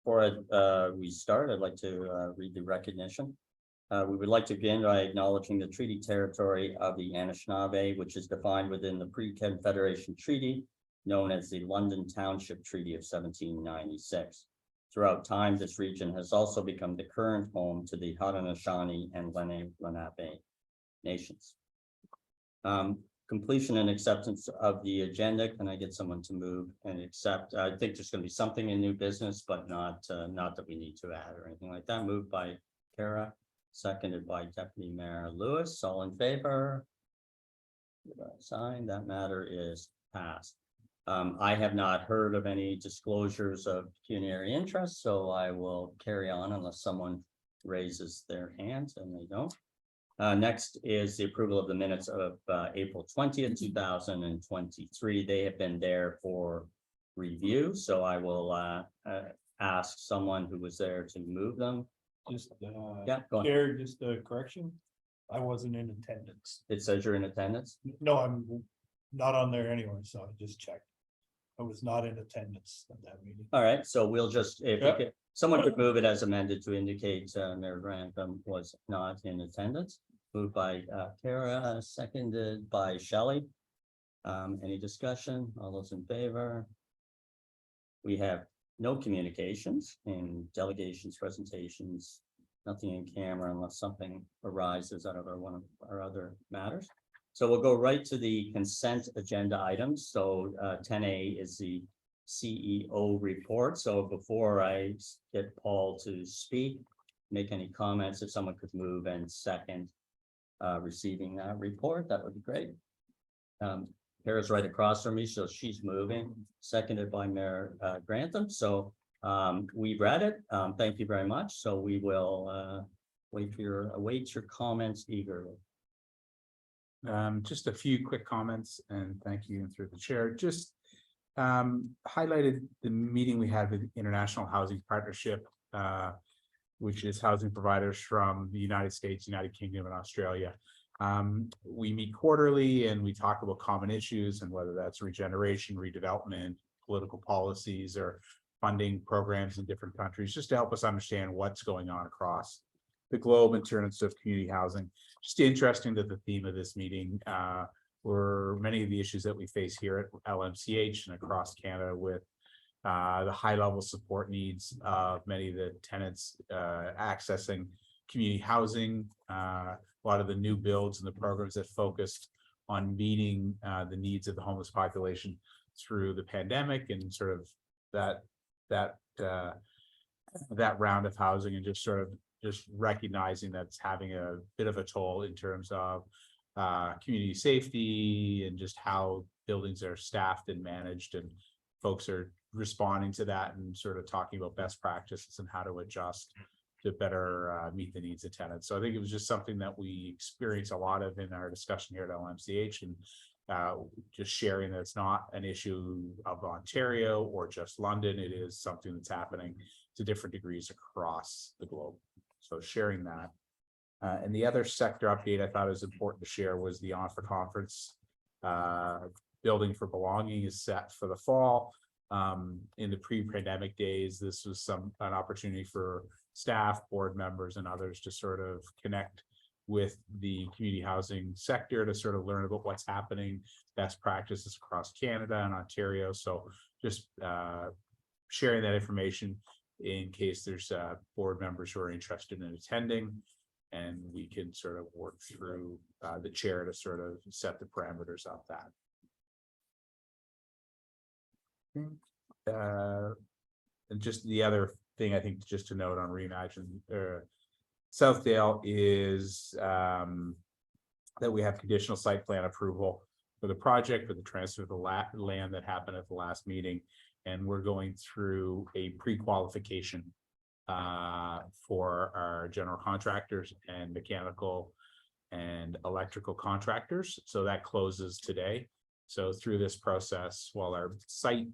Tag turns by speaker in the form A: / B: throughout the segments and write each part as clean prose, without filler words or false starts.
A: Before we start, I'd like to read the recognition. We would like to begin by acknowledging the treaty territory of the Anishinaabe, which is defined within the Pre-Confederation Treaty, known as the London Township Treaty of 1796. Throughout time, this region has also become the current home to the Haudenosaunee and Lenape nations. Completion and acceptance of the agenda. Can I get someone to move and accept? I think there's going to be something in new business, but not that we need to add or anything like that. Moved by Kara, seconded by Deputy Mayor Lewis. All in favor? Sign. That matter is passed. I have not heard of any disclosures of pecuniary interest, so I will carry on unless someone raises their hand, and they don't. Next is the approval of the minutes of April 20th, 2023. They have been there for review, so I will ask someone who was there to move them.
B: Just
A: Yeah, go on.
B: Chair, just a correction. I wasn't in attendance.
A: It says you're in attendance.
B: No, I'm not on there anyway, so I just checked. I was not in attendance at that meeting.
A: All right, so we'll just, if
B: Yep.
A: someone could move it as amended to indicate Mayor Grantham was not in attendance. Moved by Kara, seconded by Shelley. Any discussion? All those in favor? We have no communications in delegations, presentations, nothing in camera unless something arises out of one of our other matters. So we'll go right to the consent agenda items. So 10A is the CEO report. So before I get Paul to speak, make any comments, if someone could move and second receiving that report, that would be great. Kara's right across from me, so she's moving, seconded by Mayor Grantham. So we've read it. Thank you very much. So we will await your comments eagerly.
C: Just a few quick comments, and thank you through the chair. Just highlighted the meeting we had with International Housing Partnership, which is housing providers from the United States, United Kingdom, and Australia. We meet quarterly and we talk about common issues, and whether that's regeneration, redevelopment, political policies, or funding programs in different countries, just to help us understand what's going on across the globe in terms of community housing. Just interesting that the theme of this meeting were many of the issues that we face here at LMCH and across Canada, with the high level support needs of many of the tenants accessing community housing, a lot of the new builds and the programs that focused on meeting the needs of the homeless population through the pandemic, and sort of that round of housing, and just recognizing that it's having a bit of a toll in terms of community safety and just how buildings are staffed and managed, and folks are responding to that and sort of talking about best practices and how to adjust to better meet the needs of tenants. So I think it was just something that we experienced a lot of in our discussion here at LMCH, and just sharing that it's not an issue of Ontario or just London. It is something that's happening to different degrees across the globe. So sharing that. And the other sector update I thought it was important to share was the On for Conference. Building for Belonging is set for the fall. In the pre-pandemic days, this was an opportunity for staff, board members, and others to sort of connect with the community housing sector, to sort of learn about what's happening, best practices across Canada and Ontario. So just sharing that information in case there's board members who are interested in attending, and we can sort of work through the chair to sort of set the parameters of that. And just the other thing I think just to note on Reimagine Southdale is that we have conditional site plan approval for the project, for the transfer of the land that happened at the last meeting, and we're going through a pre-qualification for our general contractors and mechanical and electrical contractors. So that closes today. So through this process, while our site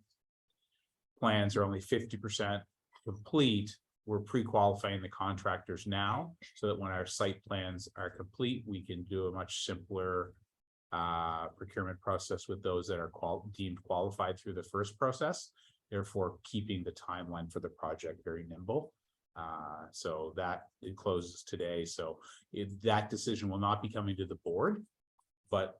C: plans are only 50% complete, we're pre-qualifying the contractors now, so that when our site plans are complete, we can do a much simpler procurement process with those that are deemed qualified through the first process. therefore keeping the timeline for the project very nimble. So that it closes today. So that decision will not be coming to the board, but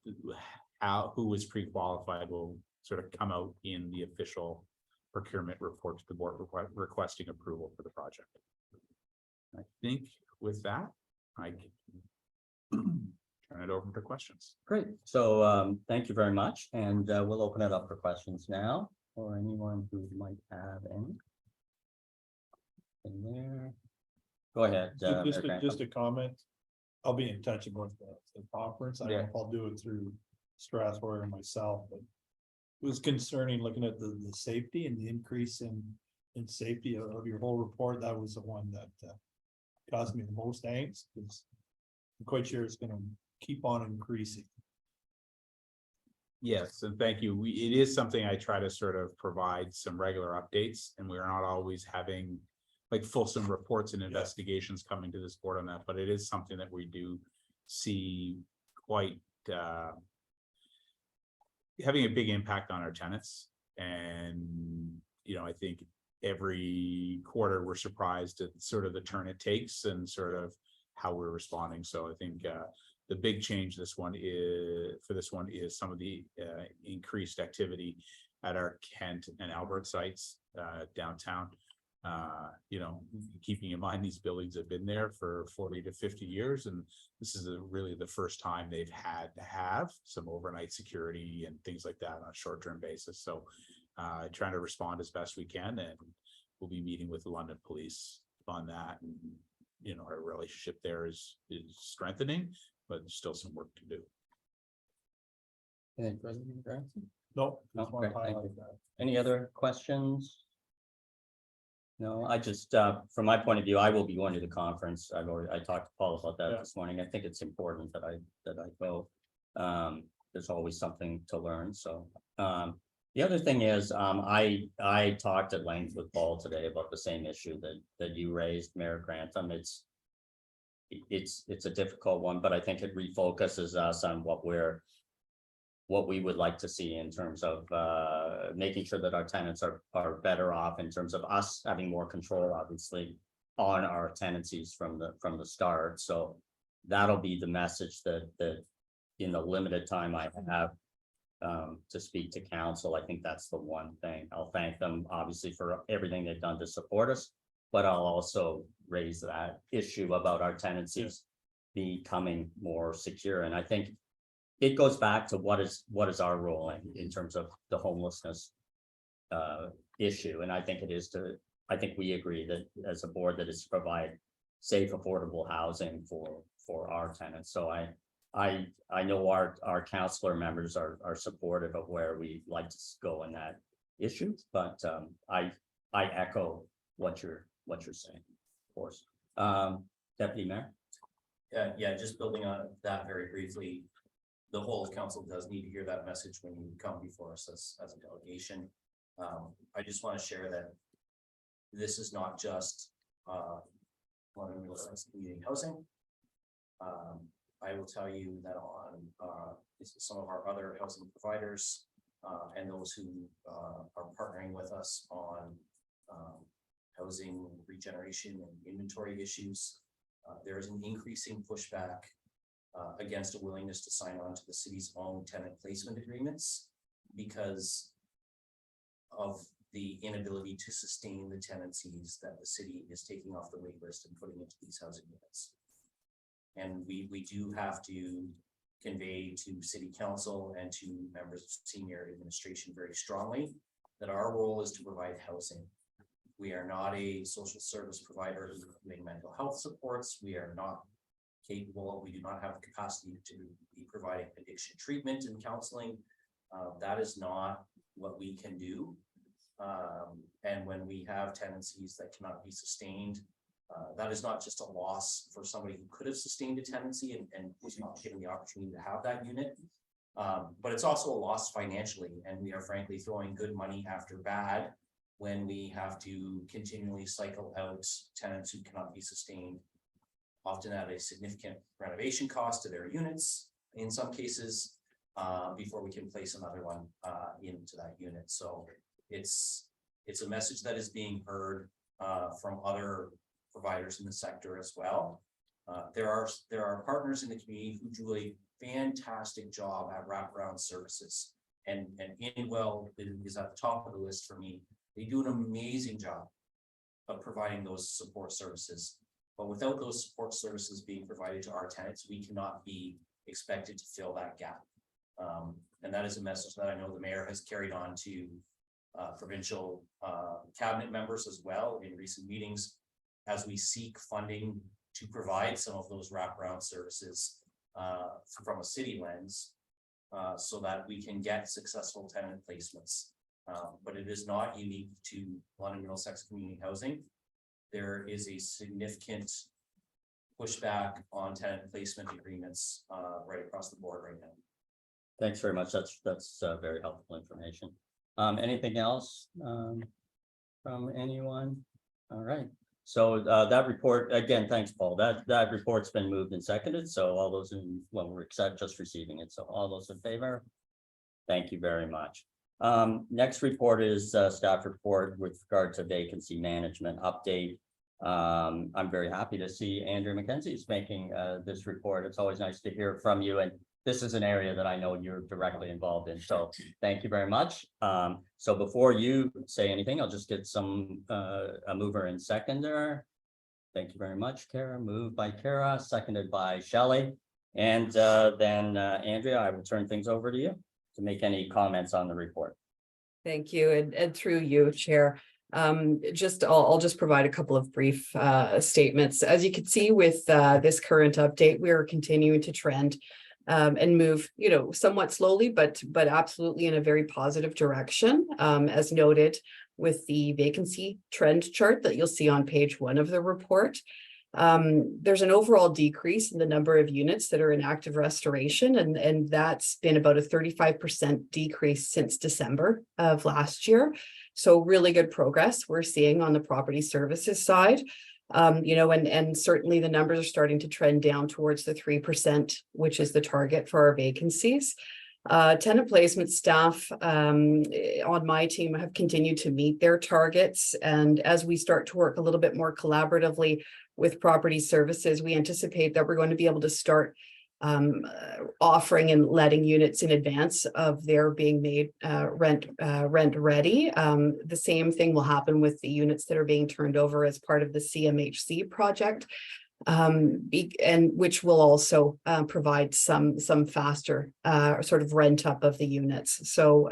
C: who is pre-qualified will sort of come out in the official procurement report to the board requesting approval for the project. I think with that, I can turn it over to questions.
A: Great. So thank you very much. And we'll open it up for questions now, or anyone who might have any. In there. Go ahead.
B: Just a comment. I'll be in touch about the conference. I don't know if I'll do it through Strasbourg or myself, but it was concerning looking at the safety and the increase in safety of your whole report. That was the one that caused me the most angst, because I'm quite sure it's gonna keep on increasing.
C: Yes, and thank you. It is something I try to sort of provide some regular updates, and we're not always having like fulsome reports and investigations coming to this board on that, but it is something that we do see quite having a big impact on our tenants. And, you know, I think every quarter we're surprised at sort of the turn it takes and sort of how we're responding. So I think the big change this one is some of the increased activity at our Kent and Albert sites downtown. You know, keeping in mind these buildings have been there for 40 to 50 years, and this is really the first time they've had to have some overnight security and things like that on a short-term basis. So trying to respond as best we can, and we'll be meeting with the London police on that. And you know, our relationship there is strengthening, but there's still some work to do.
A: Any President Granson?
B: No,
A: No,
B: just want to
A: great, thank
B: highlight that.
A: Any other questions? No, I just, from my point of view, I will be going to the conference. I talked to Paul about that this morning. I think it's important that I go. There's always something to learn. So, the other thing is, I talked at length with Paul today about the same issue that you raised, Mayor Grantham. It's a difficult one, but I think it refocuses us on what we would like to see in terms of making sure that our tenants are better off, in terms of us having more control, obviously, on our tenancies from the start. So that'll be the message that in the limited time I have to speak to council, I think that's the one thing. I'll thank them obviously for everything they've done to support us, but I'll also raise that issue about our tenancies becoming more secure. And I think it goes back to what is our role in terms of the homelessness issue. And I think I think we agree that as a board that is to provide safe, affordable housing for our tenants. So I know our councillor members are supportive of where we like to go in that issue, but I echo what you're saying, of course. Deputy Mayor.
D: Yeah, just building on that very briefly. The whole council does need to hear that message when you come before us as a delegation. I just want to share that this is not just community housing. I will tell you that on some of our other housing providers and those who are partnering with us on housing regeneration and inventory issues, there is an increasing pushback against a willingness to sign on to the city's own tenant placement agreements because of the inability to sustain the tenancies that the city is taking off the wait list and putting into these housing units. And we do have to convey to city council and to members of senior administration very strongly that our role is to provide housing. We are not a social service provider who's doing mental health supports. We are not capable. We do not have the capacity to be providing addiction treatment and counseling. That is not what we can do. And when we have tenancies that cannot be sustained, that is not just a loss for somebody who could have sustained a tenancy and was not given the opportunity to have that unit, but it's also a loss financially. And we are frankly throwing good money after bad when we have to continually cycle out tenants who cannot be sustained, often at a significant renovation cost to their units in some cases, before we can place another one into that unit. So it's It's a message that is being heard from other providers in the sector as well. There are partners in the community who do a fantastic job at wraparound services, and Inwell is at the top of the list for me. They do an amazing job of providing those support services, but without those support services being provided to our tenants, we cannot be expected to fill that gap. And that is a message that I know the mayor has carried on to provincial cabinet members as well in recent meetings, as we seek funding to provide some of those wraparound services from a city lens, so that we can get successful tenant placements. But it is not unique to London Middlesex Community Housing. There is a significant pushback on tenant placement agreements right across the board right now.
A: Thanks very much. That's very helpful information. Anything else from anyone? All right. So that report, again, thanks, Paul. That report's been moved and seconded. So all those in, well, we're just receiving it. So all those in favor? Thank you very much. Next report is staff report with regard to vacancy management update. I'm very happy to see Andrew McKenzie is making this report. It's always nice to hear from you, and this is an area that I know you're directly involved in. So thank you very much. So before you say anything, I'll just get some a mover and seconder. Thank you very much, Kara. Moved by Kara, seconded by Shelley. And then Andrea, I will turn things over to you to make any comments on the report.
E: Thank you, and through you, Chair. I'll just provide a couple of brief statements. As you can see with this current update, we are continuing to trend and move, somewhat slowly, but absolutely in a very positive direction, as noted with the vacancy trend chart that you'll see on page 1 of the report. There's an overall decrease in the number of units that are in active restoration, and that's been about a 35% decrease since December of last year. So really good progress we're seeing on the property services side. And certainly the numbers are starting to trend down towards the 3%, which is the target for our vacancies. Tenant placement staff on my team have continued to meet their targets. And as we start to work a little bit more collaboratively with property services, we anticipate that we're going to be able to start offering and letting units in advance of their being made rent ready. The same thing will happen with the units that are being turned over as part of the CMHC project, and which will also provide some faster sort of rent up of the units. So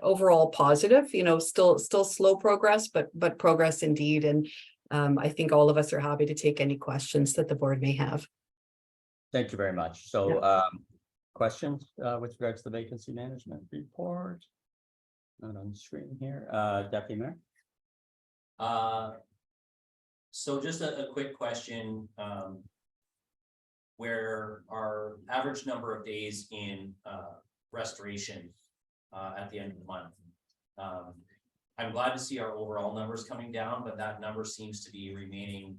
E: overall positive, still slow progress, but progress indeed. And I think all of us are happy to take any questions that the board may have.
A: Thank you very much. So questions with regards to the vacancy management report? Not on the screen here. Deputy Mayor.
D: So just a quick question, where our average number of days in restoration at the end of the month. I'm glad to see our overall numbers coming down, but that number seems to be remaining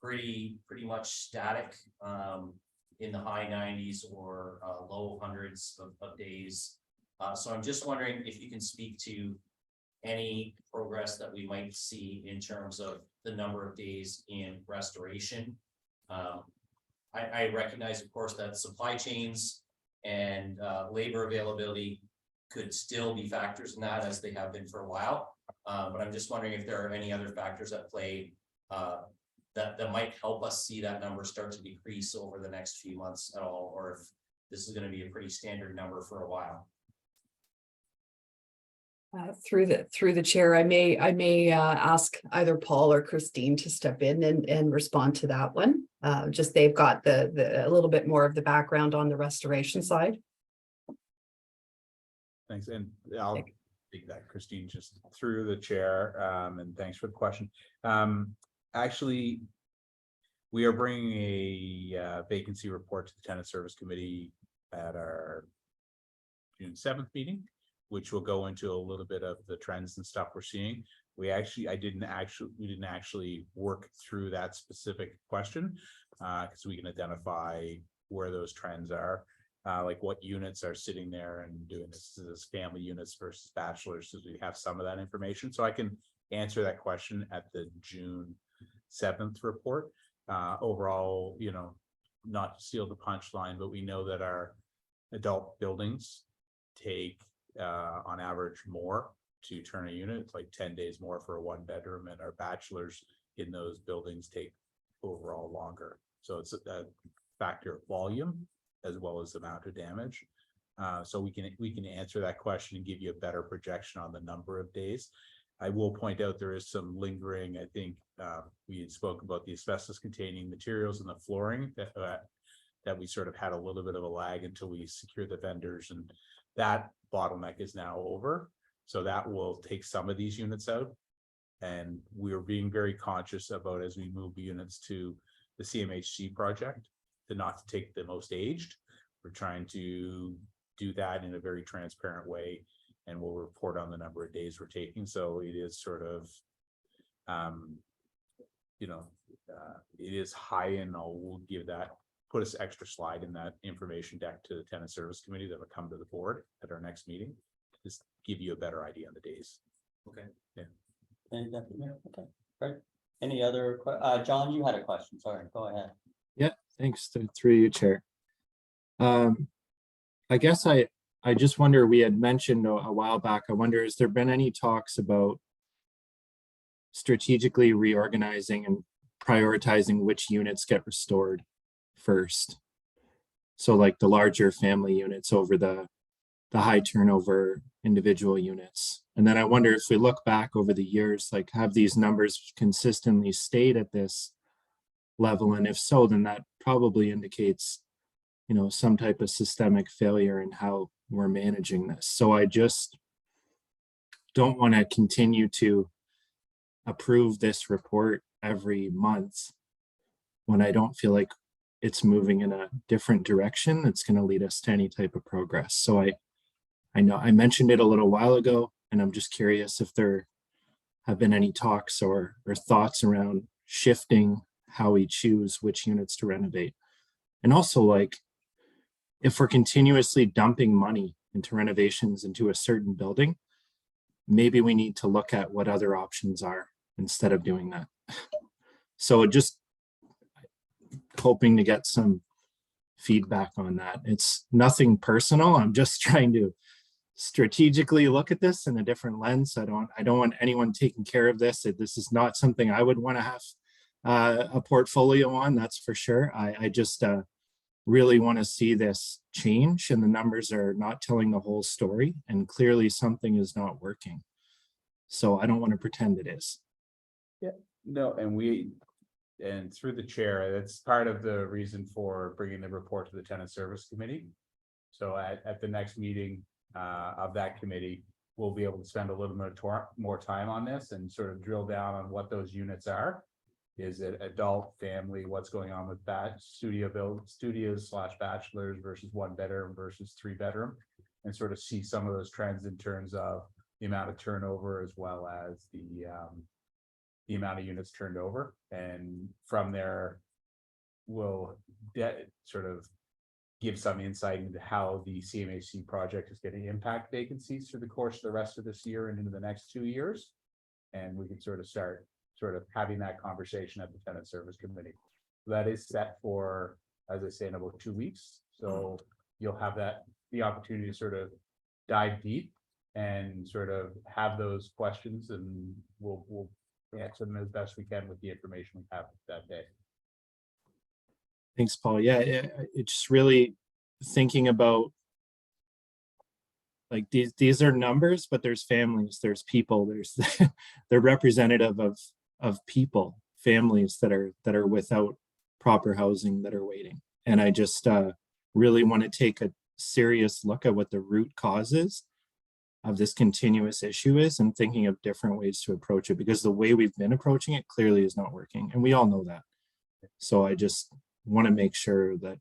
D: pretty much static in the high 90s or low hundreds of days. So I'm just wondering if you can speak to any progress that we might see in terms of the number of days in restoration. I recognize, of course, that supply chains and labor availability could still be factors in that, as they have been for a while. But I'm just wondering if there are any other factors at play that might help us see that number start to decrease over the next few months at all, or if this is going to be a pretty standard number for a while.
E: Through the chair, I may ask either Paul or Christine to step in and respond to that one. Just they've got a little bit more of the background on the restoration side.
C: Thanks, and I'll take that, Christine, just through the chair, and thanks for the question. Actually, we are bringing a vacancy report to the Tenant Service Committee at our June 7th meeting, which will go into a little bit of the trends and stuff we're seeing. We didn't actually work through that specific question because we can identify where those trends are. like what units are sitting there and doing this family units versus bachelors, because we have some of that information. So I can answer that question at the June 7th report. Overall, you know, not to steal the punchline, but we know that our adult buildings take on average more to turn a unit. It's like 10 days more for a 1-bedroom, and our bachelors in those buildings take overall longer. So it's a factor of volume as well as the amount of damage. So we can answer that question and give you a better projection on the number of days. I will point out there is some lingering, I think we had spoke about the asbestos containing materials in the flooring that we sort of had a little bit of a lag until we secure the vendors, and that bottleneck is now over. So that will take some of these units out. And we're being very conscious about, as we move units to the CMHC project, to not to take the most aged. We're trying to do that in a very transparent way, and we'll report on the number of days we're taking. So it is sort of, you know, it is high, and we'll give that, put us extra slide in that information deck to the tenant service committee that will come to the board at our next meeting. Just give you a better idea on the days.
D: Okay.
C: Yeah.
A: Okay, great. Any other, John, you had a question, sorry, go ahead.
F: Yeah, thanks through you, Chair. I guess I just wonder, we had mentioned a while back, I wonder, has there been any talks about strategically reorganizing and prioritizing which units get restored first? So like the larger family units over the high turnover individual units. And then I wonder if we look back over the years, like have these numbers consistently stayed at this level? And if so, then that probably indicates, you know, some type of systemic failure in how we're managing this. So I just don't want to continue to approve this report every month when I don't feel like it's moving in a different direction that's going to lead us to any type of progress. So I know I mentioned it a little while ago, and I'm just curious if there have been any talks or thoughts around shifting how we choose which units to renovate. And also, like, if we're continuously dumping money into renovations into a certain building, maybe we need to look at what other options are instead of doing that. So just hoping to get some feedback on that. It's nothing personal. I'm just trying to strategically look at this in a different lens. I don't want anyone taking care of this. This is not something I would want to have a portfolio on, that's for sure. I just really want to see this change, and the numbers are not telling the whole story, and clearly something is not working. So I don't want to pretend it is.
C: Yeah, no, and through the chair, that's part of the reason for bringing the report to the tenant service committee. So at the next meeting of that committee, we'll be able to spend a little bit more time on this and sort of drill down on what those units are. Is it adult, family, what's going on with that studios / bachelors versus 1-bedroom versus 3-bedroom, and sort of see some of those trends in terms of the amount of turnover as well as the amount of units turned over. And from there, we'll sort of give some insight into how the CMHC project is going to impact vacancies through the course of the rest of this year and into the next 2 years. And we can sort of start having that conversation at the tenant service committee. That is set for, as I say, in about 2 weeks. So you'll have the opportunity to sort of dive deep and sort of have those questions, and we'll answer them as best we can with the information we have that day.
F: Thanks, Paul. Yeah, it's just really thinking about, like, these are numbers, but there's families, there's people, they're representative of people, families that are without proper housing, that are waiting. And I just really want to take a serious look at what the root causes of this continuous issue is, and thinking of different ways to approach it, because the way we've been approaching it clearly is not working, and we all know that. So I just want to make sure that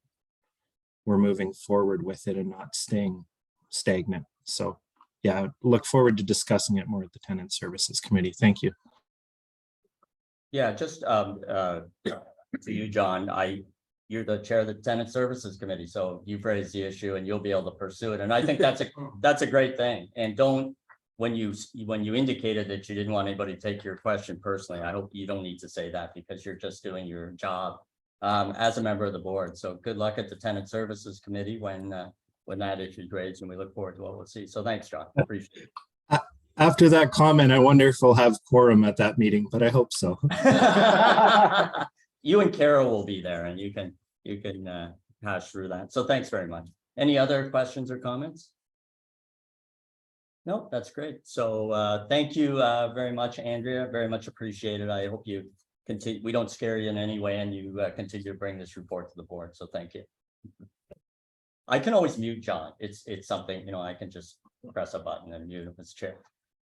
F: we're moving forward with it and not staying stagnant. So yeah, I look forward to discussing it more at the tenant services committee. Thank you.
A: Yeah, just to you, John, you're the chair of the Tenant Services Committee, so you've raised the issue and you'll be able to pursue it. And I think that's a great thing. And don't, when you indicated that you didn't want anybody to take your question personally, I hope you don't need to say that because you're just doing your job as a member of the board. So good luck at the Tenant Services Committee when that issue grades, and we look forward to what we'll see. So thanks, John. Appreciate it.
F: After that comment, I wonder if we'll have quorum at that meeting, but I hope so.
A: You and Carol will be there and you can hash through that. So thanks very much. Any other questions or comments? No, that's great. So thank you very much, Andrea. Very much appreciated. I hope you continue, we don't scare you in any way, and you continue to bring this report to the board. So thank you. I can always mute John. It's something, you know, I can just press a button and mute him as chair.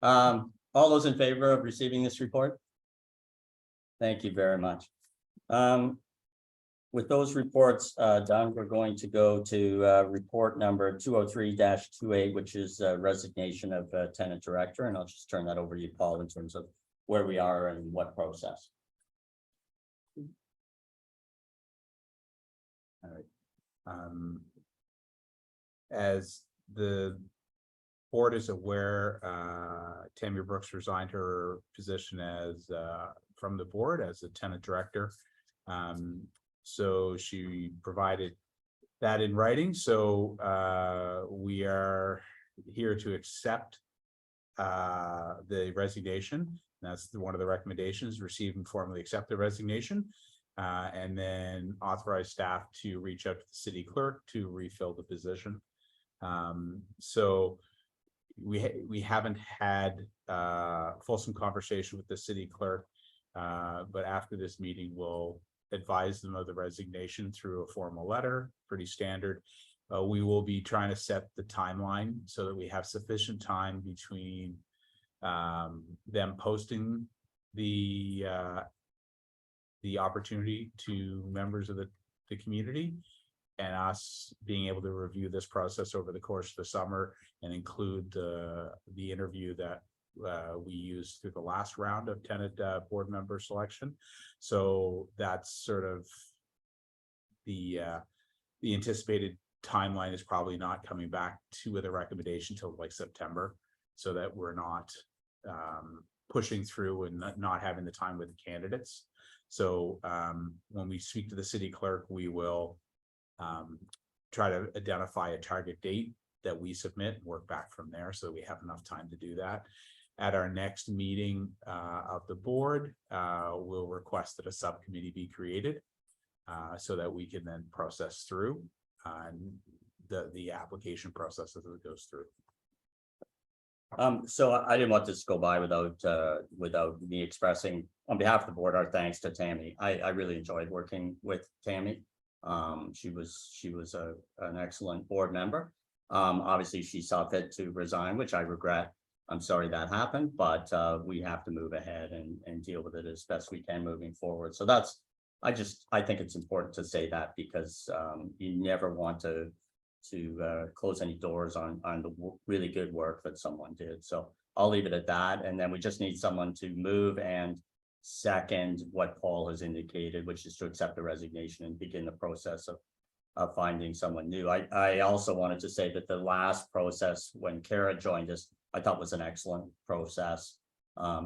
A: All those in favor of receiving this report? Thank you very much. With those reports done, we're going to go to report number 203-28, which is resignation of tenant director. And I'll just turn that over to you, Paul, in terms of where we are and what process.
C: All right. As the board is aware, Tammy Brooks resigned her position as from the board as a tenant director. So she provided that in writing. So we are here to accept the resignation. That's one of the recommendations: receive and formally accept the resignation, and then authorize staff to reach out to the city clerk to refill the position. So we haven't had fulsome conversation with the city clerk, but after this meeting, we'll advise them of the resignation through a formal letter, pretty standard. We will be trying to set the timeline so that we have sufficient time between them posting the opportunity to members of the community, and us being able to review this process over the course of the summer and include the interview that we used through the last round of tenant board member selection. So that's sort of the anticipated timeline is probably not coming back to with a recommendation till like September, so that we're not pushing through and not having the time with the candidates. So when we speak to the city clerk, we will try to identify a target date that we submit and work back from there, so we have enough time to do that. At our next meeting of the board, we'll request that a subcommittee be created so that we can then process through the application process as it goes through.
A: So I didn't want this to go by without me expressing on behalf of the board our thanks to Tammy. I really enjoyed working with Tammy. She was an excellent board member. Obviously she saw fit to resign, which I regret. I'm sorry that happened, but we have to move ahead and deal with it as best we can moving forward. So that's, I think it's important to say that, because you never want to close any doors on the really good work that someone did. So I'll leave it at that. And then we just need someone to move and second what Paul has indicated, which is to accept the resignation and begin the process of finding someone new. I also wanted to say that the last process when Kara joined us, I thought was an excellent process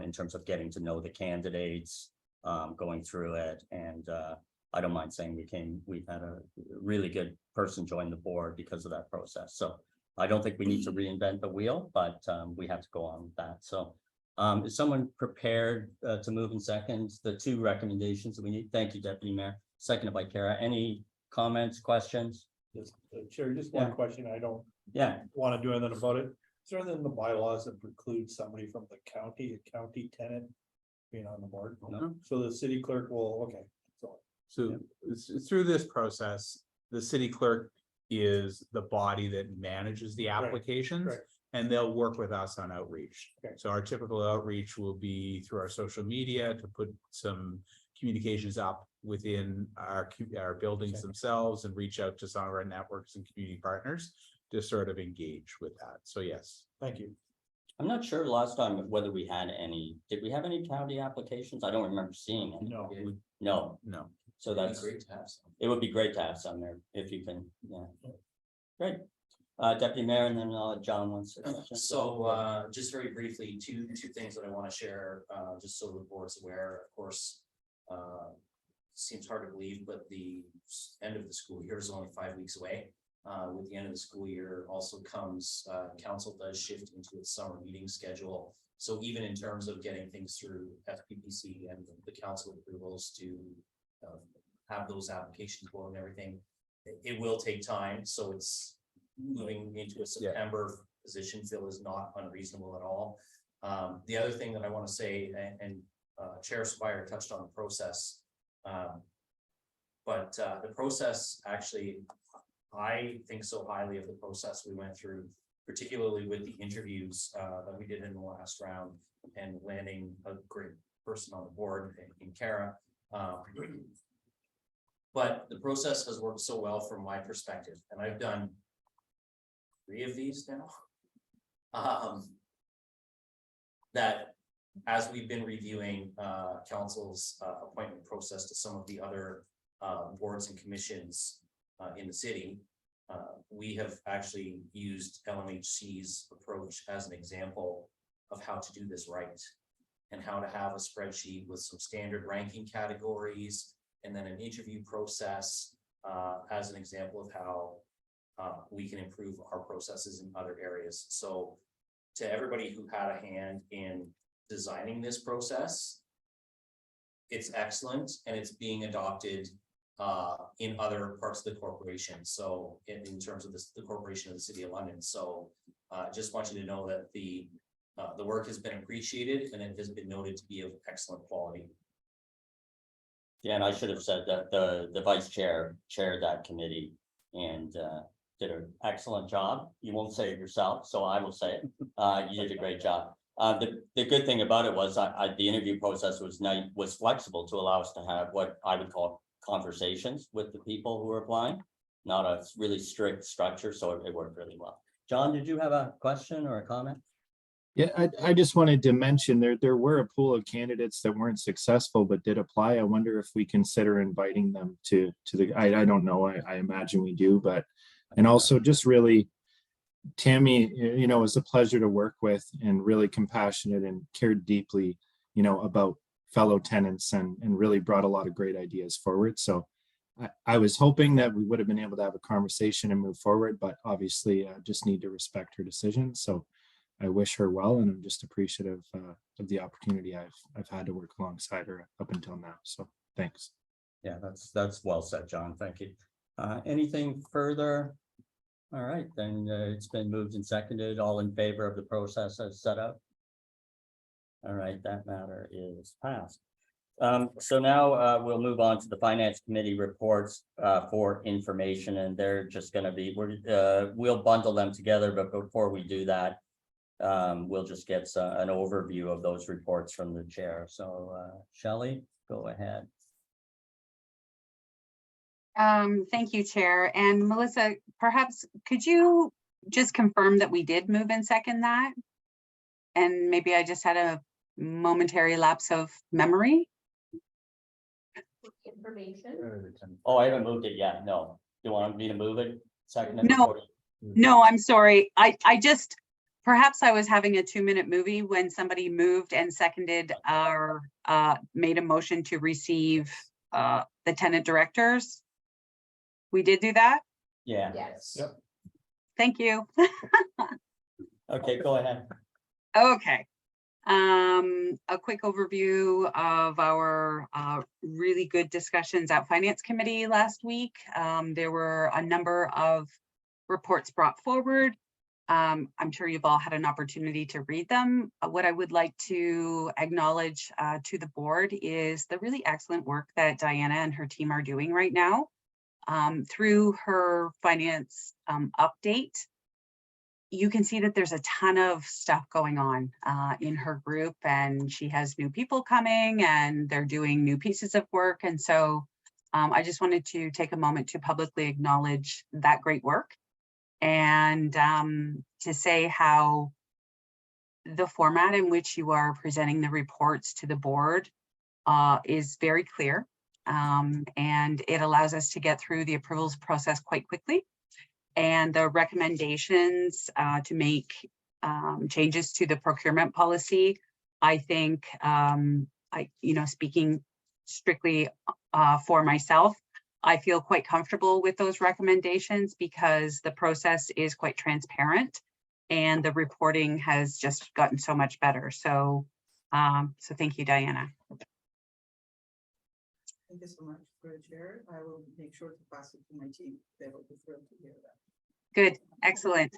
A: in terms of getting to know the candidates, going through it. And I don't mind saying we've had a really good person join the board because of that process. So I don't think we need to reinvent the wheel, but we have to go on with that. So is someone prepared to move in second the two recommendations that we need? Thank you, Deputy Mayor. Seconded by Kara. Any comments, questions?
B: Just Chair, just one question. I don't
A: Yeah.
B: want to do anything about it. Is there anything in the bylaws that precludes somebody from the county, a county tenant being on the board?
A: No.
B: So the city clerk will, okay.
C: So through this process, the city clerk is the body that manages the applications,
B: right.
C: and they'll work with us on outreach.
B: Okay.
C: So our typical outreach will be through our social media to put some communications up within our buildings
B: Okay.
C: themselves and reach out to some of our networks and community partners to sort of engage with that. So yes.
B: Thank you.
A: I'm not sure last time whether we had any, did we have any county applications? I don't remember seeing any.
B: No.
A: No.
C: No.
A: So
D: It'd be
A: that's,
D: great to have some.
A: it would be great to have some there if you can, yeah. Great. Deputy Mayor, and then John wants to.
D: So just very briefly, two things that I want to share, just so the board's aware, of course. Seems hard to believe, but the end of the school year is only 5 weeks away. With the end of the school year also comes, council does shift into its summer meeting schedule. So even in terms of getting things through FPPC and the council approvals to have those applications go and everything, it will take time. So it's moving into a September position fill is not unreasonable at all. The other thing that I want to say, and Chair Spire touched on the process, but the process actually, I think so highly of the process we went through, particularly with the interviews that we did in the last round and landing a great person on the board in Kara. But the process has worked so well from my perspective, and I've done 3 of these now. That as we've been reviewing council's appointment process to some of the other boards and commissions in the city, we have actually used LMHC's approach as an example of how to do this right, and how to have a spreadsheet with some standard ranking categories, and then an interview process as an example of how we can improve our processes in other areas. So to everybody who had a hand in designing this process, it's excellent, and it's being adopted in other parts of the corporation. So in terms of the corporation of the City of London. So just want you to know that the work has been appreciated, and it has been noted to be of excellent quality.
A: Yeah, and I should have said that the vice chair chaired that committee and did an excellent job. You won't say it yourself, so I will say it. You did a great job. The good thing about it was the interview process was flexible to allow us to have what I would call conversations with the people who were applying, not a really strict structure, so it worked really well. John, did you have a question or a comment?
F: Yeah, I just wanted to mention there were a pool of candidates that weren't successful but did apply. I wonder if we consider inviting them to the, I don't know, I imagine we do, but, and also just really, Tammy, you know, it was a pleasure to work with, and really compassionate and cared deeply, you know, about fellow tenants, and really brought a lot of great ideas forward. So I was hoping that we would have been able to have a conversation and move forward, but obviously just need to respect her decision. So I wish her well, and I'm just appreciative of the opportunity I've had to work alongside her up until now. So thanks.
A: Yeah, that's well said, John. Thank you. Anything further? All right, then it's been moved and seconded. All in favor of the process as set up? All right, that matter is passed. So now we'll move on to the Finance Committee reports for information, and they're just going to be, we'll bundle them together, but before we do that, we'll just get an overview of those reports from the chair. So Shelley, go ahead.
G: Thank you, Chair. And Melissa, perhaps could you just confirm that we did move and second that? And maybe I just had a momentary lapse of memory.
H: Information.
A: Oh, I haven't moved it yet. No. You want me to move it? Second?
G: No, I'm sorry. I just, perhaps I was having a 2-minute movie when somebody moved and seconded or made a motion to receive the tenant directors. We did do that?
A: Yeah.
H: Yes.
B: Yep.
G: Thank you.
A: Okay, go ahead.
G: Okay. A quick overview of our really good discussions at Finance Committee last week. There were a number of reports brought forward. I'm sure you've all had an opportunity to read them. What I would like to acknowledge to the board is the really excellent work that Diana and her team are doing right now. Through her finance update, you can see that there's a ton of stuff going on in her group, and she has new people coming and they're doing new pieces of work. And so I just wanted to take a moment to publicly acknowledge that great work, and to say how the format in which you are presenting the reports to the board is very clear. and it allows us to get through the approvals process quite quickly. And the recommendations to make changes to the procurement policy, I think, speaking strictly for myself, I feel quite comfortable with those recommendations because the process is quite transparent and the reporting has just gotten so much better. So, so thank you, Diana.
H: Thank you so much for the chair. I will make sure to pass it to my team. They will be thrilled to hear that.
G: Good, excellent.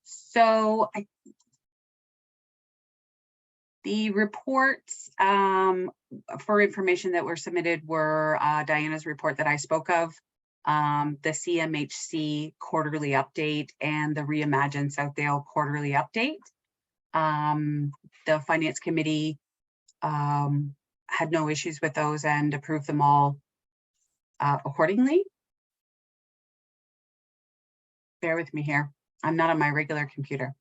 G: So the reports for information that were submitted were Diana's report that I spoke of, the CMHC quarterly update and the Reimagine Southdale quarterly update. The Finance Committee had no issues with those and approved them all accordingly. Bear with me here. I'm not on my regular computer.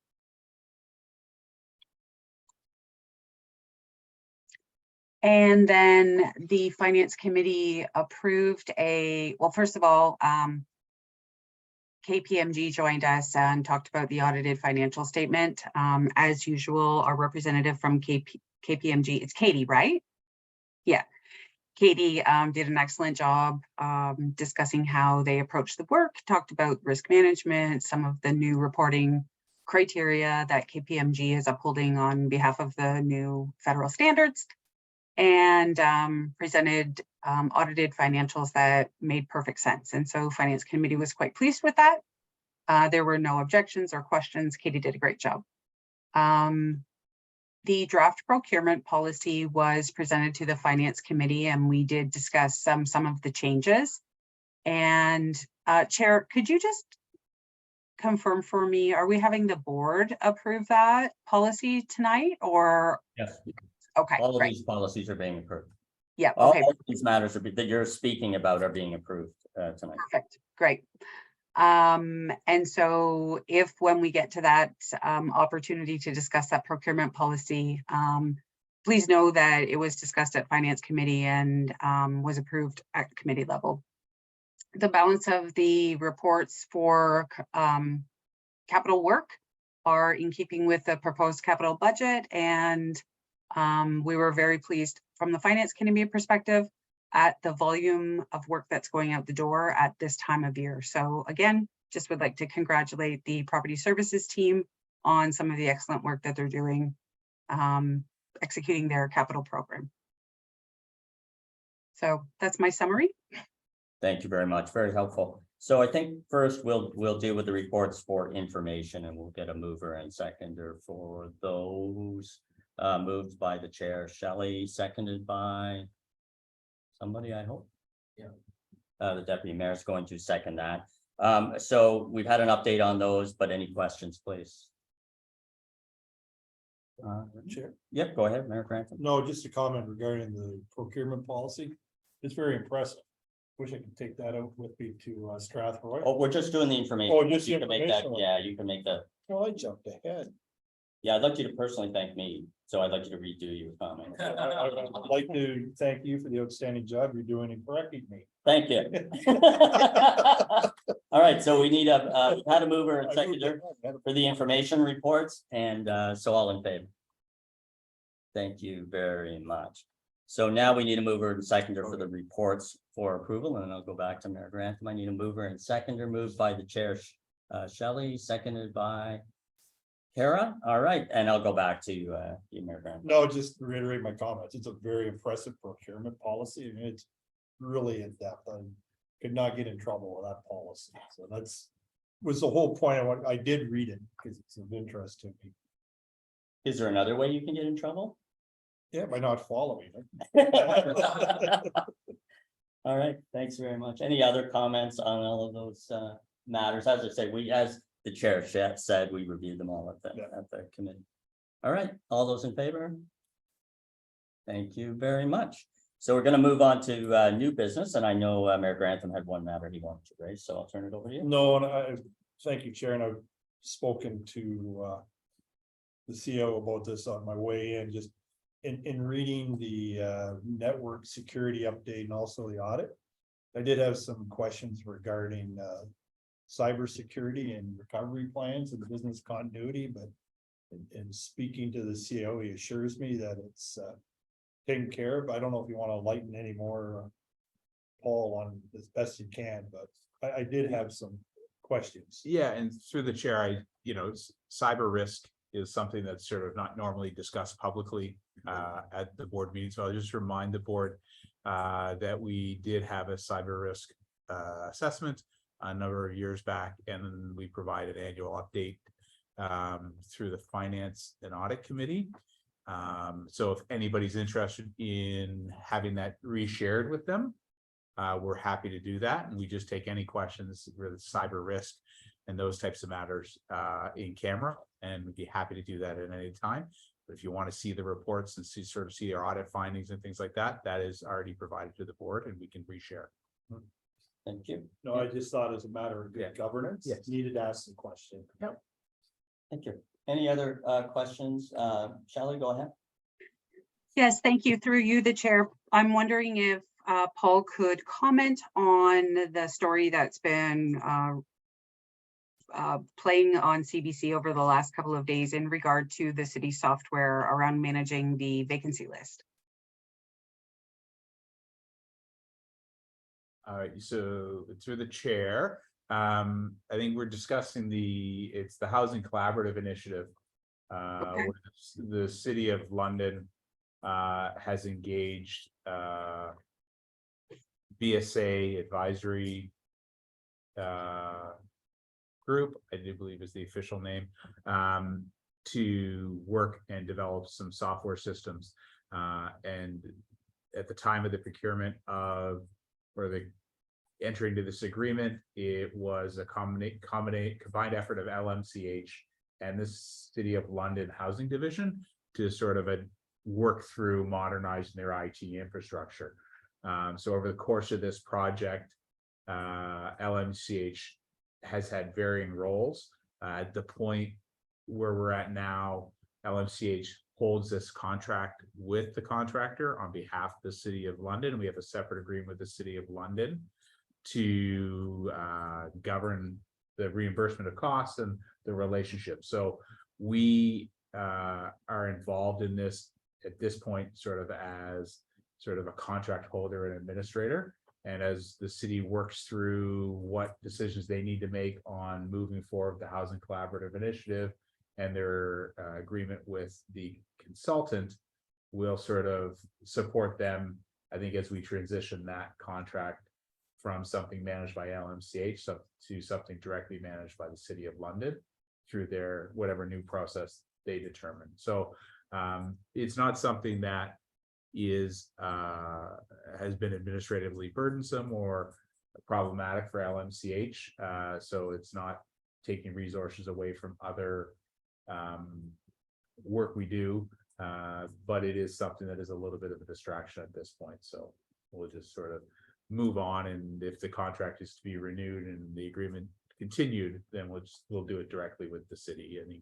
G: And then the Finance Committee approved well, first of all, KPMG joined us and talked about the audited financial statement. As usual, our representative from KPMG, it's Katie, right? Yeah. Katie did an excellent job discussing how they approach the work, talked about risk management, some of the new reporting criteria that KPMG is upholding on behalf of the new federal standards, and presented audited financials that made perfect sense. And so Finance Committee was quite pleased with that. There were no objections or questions. Katie did a great job. The draft procurement policy was presented to the Finance Committee, and we did discuss some of the changes. And Chair, could you just confirm for me, are we having the board approve that policy tonight, or?
A: Yes.
G: Okay,
A: All of
G: great.
A: these policies are being approved.
G: Yeah,
A: All
G: okay,
A: of these matters that you're speaking about are being approved tonight.
G: perfect, great. And so if when we get to that opportunity to discuss that procurement policy, please know that it was discussed at Finance Committee and was approved at committee level. The balance of the reports for capital work are in keeping with the proposed capital budget, and we were very pleased from the Finance Committee perspective at the volume of work that's going out the door at this time of year. So again, just would like to congratulate the Property Services team on some of the excellent work that they're doing, executing their capital program. So that's my summary.
A: Thank you very much. Very helpful. So I think first we'll deal with the reports for information, and we'll get a mover and seconder for those. Moved by the chair, Shelley, seconded by somebody, I hope.
D: Yeah.
A: The deputy mayor is going to second that. So we've had an update on those, but any questions, please?
B: Chair.
A: Yep, go ahead, Mayor Grantham.
B: No, just a comment regarding the procurement policy. It's very impressive. Wish I could take that out with me to Strathroy.
A: Oh, we're just doing the information.
B: Oh, just the
A: You can make that,
B: information.
A: yeah, you can make that.
B: Oh, I jumped ahead.
A: Yeah, I'd like you to personally thank me, so I'd like you to redo your comment.
B: I'd like to thank you for the outstanding job you're doing in correcting me.
A: Thank you. All right, so we need had a mover and seconder for the information reports, and so all in favor. Thank you very much. So now we need a mover and seconder for the reports for approval, and I'll go back to Mayor Grantham. I need a mover and seconder, moved by the chair, Shelley, seconded by Kara. All right, and I'll go back to you, Mayor Grantham.
B: No, just to reiterate my comments. It's a very impressive procurement policy, and it's really in depth. I could not get in trouble with that policy. So was the whole point of what I did read it because it's of interest to me.
A: Is there another way you can get in trouble?
B: Yeah, by not following it.
A: All right, thanks very much. Any other comments on all of those matters? As I say, as the chair said, we reviewed them all at the committee. All right, all those in favor? Thank you very much. So we're going to move on to new business, and I know Mayor Grantham had one matter he wanted to raise, so I'll turn it over to you.
B: No, and thank you, Chair, and I've spoken to the CEO about this on my way in. Just in reading the network security update and also the audit, I did have some questions regarding cybersecurity and recovery plans and business continuity, but in speaking to the CEO, he assures me that it's taken care of. I don't know if you want to lighten any more, Paul, on as best you can, but I did have some questions.
C: Yeah, and through the chair, cyber risk is something that's sort of not normally discussed publicly at the board meeting. So I'll just remind the board that we did have a cyber risk assessment a number of years back, and then we provided annual update through the Finance and Audit Committee. So if anybody's interested in having that reshared with them, we're happy to do that. And we just take any questions with cyber risk and those types of matters in camera, and we'd be happy to do that at any time. But if you want to see the reports and see our audit findings and things like that, that is already provided to the board and we can reshare.
A: Thank you.
B: No, I just thought as a matter of
C: Yeah.
B: good governance,
C: Yes.
B: needed to ask some question.
A: Thank you. Any other questions? Shelley, go ahead.
G: Yes, thank you. Through you, the chair. I'm wondering if Paul could comment on the story that's been playing on CBC over the last couple of days in regard to the city software around managing the vacancy list.
C: All right, so through the chair, I think we're discussing it's the Housing Collaborative Initiative.
G: Okay.
C: Where the City of London has engaged BSA advisory group, I do believe is the official name, to work and develop some software systems. And at the time of the procurement or the entering into this agreement, it was a combined effort of LMCH and the City of London Housing Division to sort of work through modernizing their IT infrastructure. So over the course of this project, LMCH has had varying roles. At the point where we're at now, LMCH holds this contract with the contractor on behalf of the City of London. We have a separate agreement with the City of London to govern the reimbursement of costs and the relationship. So we are involved in this at this point, sort of as sort of a contract holder and administrator. And as the city works through what decisions they need to make on moving forward the Housing Collaborative Initiative and their agreement with the consultant, we'll sort of support them, I think, as we transition that contract from something managed by LMCH to something directly managed by the City of London through their whatever new process they determine. So it's not something that has been administratively burdensome or problematic for LMCH. So it's not taking resources away from other work we do, but it is something that is a little bit of a distraction at this point. So we'll just sort of move on, and if the contract is to be renewed and the agreement continued, then we'll do it directly with the city. I think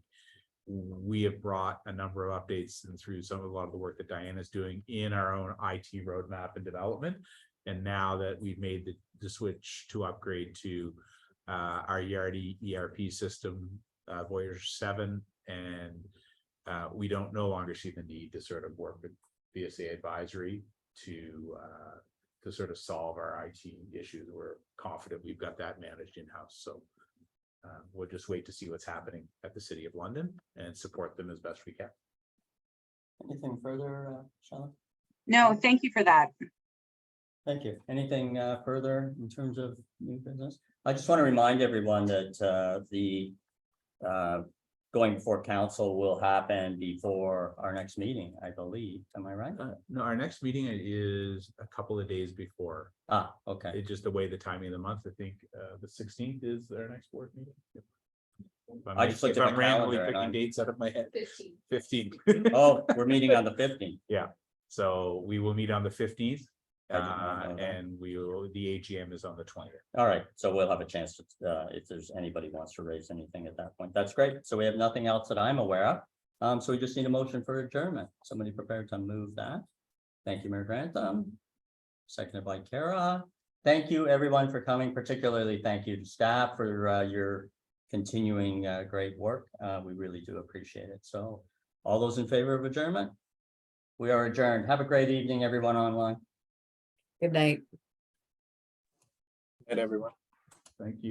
C: we have brought a number of updates and through a lot of the work that Diana is doing in our own IT roadmap and development. And now that we've made the switch to upgrade to our Yardi ERP system, Voyager 7, and we don't no longer see the need to sort of work with BSA advisory to sort of solve our IT issues. We're confident we've got that managed in-house. So we'll just wait to see what's happening at the City of London and support them as best we can.
A: Anything further, Shelley?
G: No, thank you for that.
A: Thank you. Anything further in terms of new business? I just want to remind everyone that the going before council will happen before our next meeting, I believe. Am I right?
C: No, our next meeting is a couple of days before.
A: Okay.
C: It's just the way the timing of the month. I think the 16th is our next board meeting.
A: I just looked at
C: I'm
A: the
C: randomly
A: calendar and
C: picking
A: I'm-
C: dates out of my head.
G: 15.
C: 15.
A: Oh, we're meeting on the 15th.
C: So we will meet on the 15th.
A: I did not know that.
C: And the AGM is on the 20th.
A: All right, so we'll have a chance to, if there's anybody wants to raise anything at that point. That's great. So we have nothing else that I'm aware of. So we just need a motion for adjournment. Somebody prepared to move that. Thank you, Mayor Grantham. Seconded by Kara. Thank you, everyone, for coming, particularly thank you to staff for your continuing great work. We really do appreciate it. So all those in favor of adjournment? We are adjourned. Have a great evening, everyone online.
E: Good night.
F: And everyone.
C: Thank you.